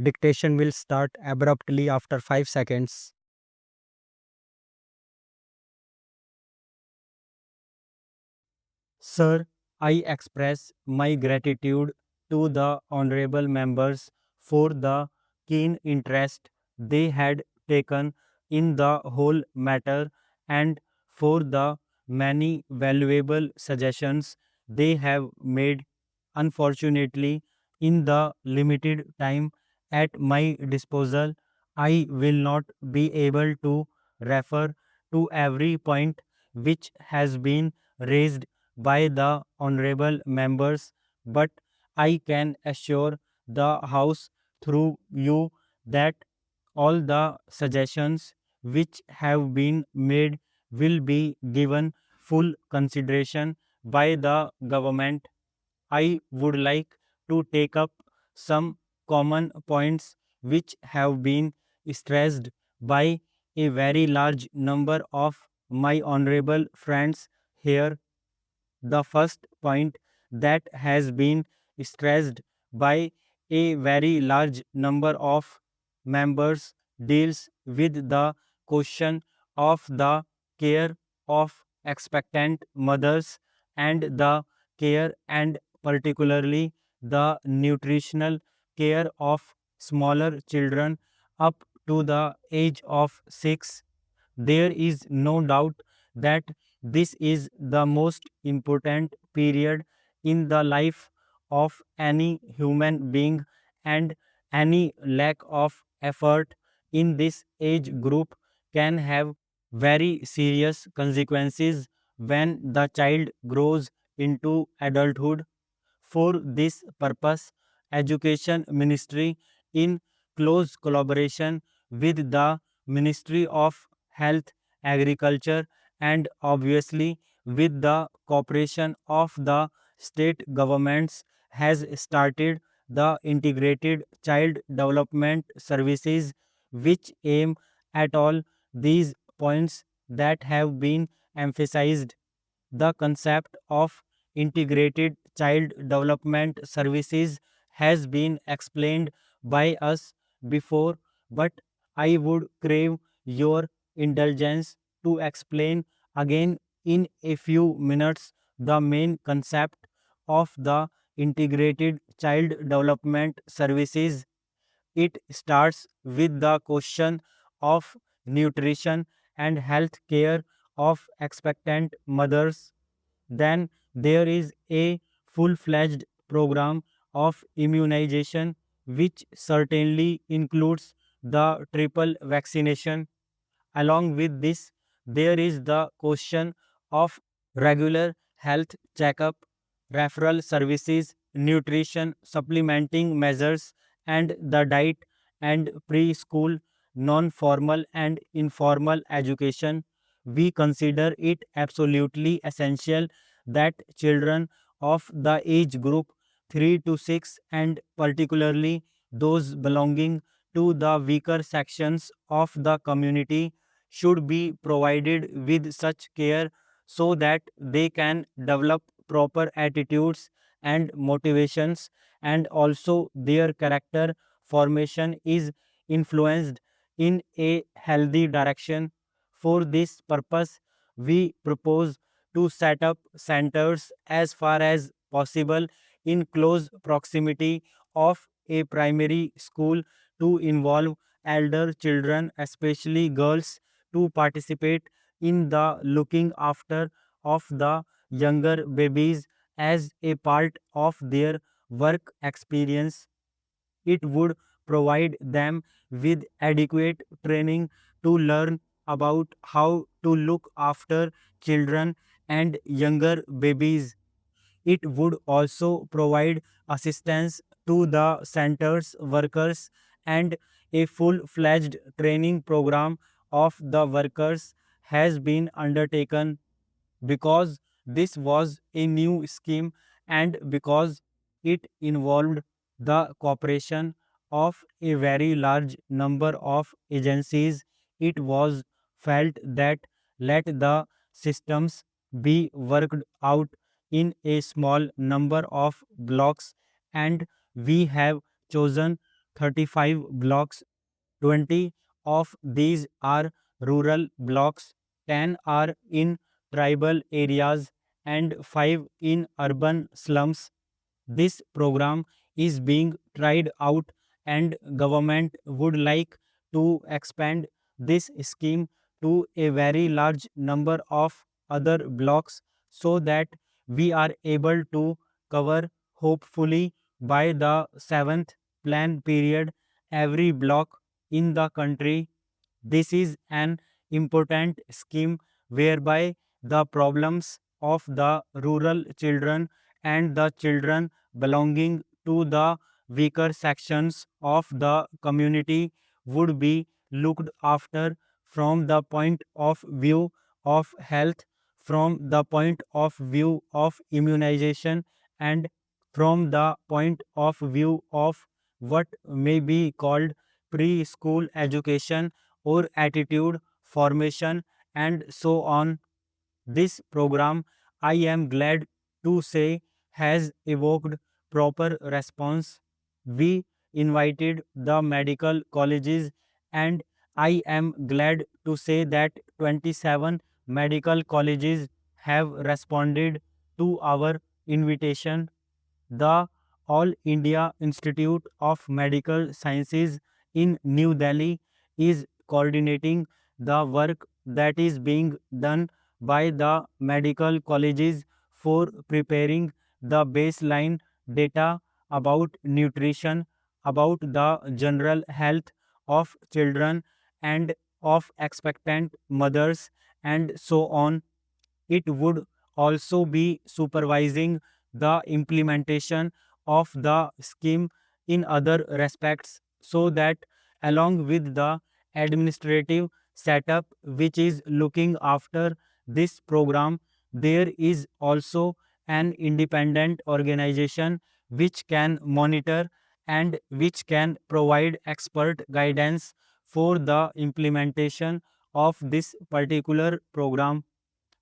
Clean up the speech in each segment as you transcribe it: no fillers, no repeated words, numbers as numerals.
Dictation will start abruptly after 5 seconds. Sir, I express my gratitude to the honorable members for the keen interest they had taken in the whole matter and for the many valuable suggestions they have made. Unfortunately, in the limited time at my disposal, I will not be able to refer to every point which has been raised by the honorable members, but I can assure the House through you that all the suggestions which have been made will be given full consideration by the government. I would like to take up some common points which have been stressed by a very large number of my honorable friends here. The first point that has been stressed by a very large number of members deals with the question of the care of expectant mothers and the care and particularly the nutritional care of smaller children up to the age of 6. There is no doubt that this is the most important period in the life of any human being, and any lack of effort in this age group can have very serious consequences when the child grows into adulthood. For this purpose, Education Ministry, in close collaboration with the Ministry of Health, Agriculture, and obviously with the cooperation of the state governments, has started the Integrated Child Development Services, which aim at all these points that have been emphasized. The concept of integrated child development services has been explained by us before, but I would crave your indulgence to explain again in a few minutes the main concept of the integrated child development services. It starts with the question of nutrition and health care of expectant mothers. Then there is a full fledged program of immunization, which certainly includes the triple vaccination. Along with this, there is the question of regular health checkup, referral services, nutrition supplementing measures, and the diet and preschool, non formal and informal education. We consider it absolutely essential that children of the age group 3 to 6, and particularly those belonging to the weaker sections of the community, should be provided with such care so that they can develop proper attitudes and motivations, and also their character formation is influenced in a healthy direction. For this purpose, we propose to set up centers as far as possible in close proximity of a primary school to involve elder children, especially girls, to participate in the looking after of the younger babies as a part of their work experience. It would provide them with adequate training to learn about how to look after children and younger babies. It would also provide assistance to the center's workers, and a full fledged training program of the workers has been undertaken. Because this was a new scheme and because it involved the cooperation of a very large number of agencies, it was felt that let the systems be worked out in a small number of blocks, and we have chosen 35 blocks. 20 of these are rural blocks, 10 are in tribal areas, and 5 in urban slums. This program is being tried out, and government would like to expand this scheme to a very large number of other blocks, so that we are able to cover, hopefully by the 7th plan period, every block in the country. This is an important scheme whereby the problems of the rural children and the children belonging to the weaker sections of the community would be looked after from the point of view of health, from the point of view of immunization, and from the point of view of what may be called preschool education or attitude formation, and so on. This program, I am glad to say, has evoked proper response. We invited the medical colleges, and I am glad to say that 27 medical colleges have responded to our invitation. The All India Institute of Medical Sciences in New Delhi is coordinating the work that is being done by the medical colleges for preparing the baseline data about nutrition, about the general health of children and of expectant mothers, and so on. It would also be supervising the implementation of the scheme in other respects, so that along with the administrative setup which is looking after this program, there is also an independent organization which can monitor and which can provide expert guidance for the implementation of this particular program.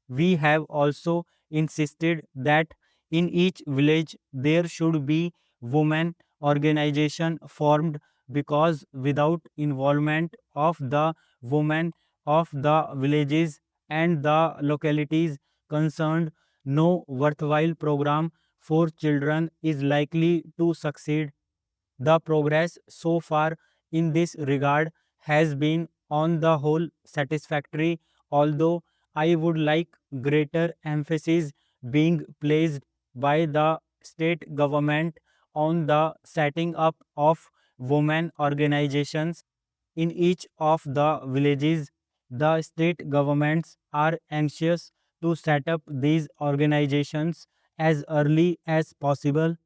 We have also insisted that in each village there should be women organization formed, because without involvement of the women of the villages and the localities concerned, no worthwhile program for children is likely to succeed. The progress so far in this regard has been on the whole satisfactory, although I would like greater emphasis being placed by the state government on the setting up of women organizations in each of the villages. The state governments are anxious to set up these organizations as early as possible.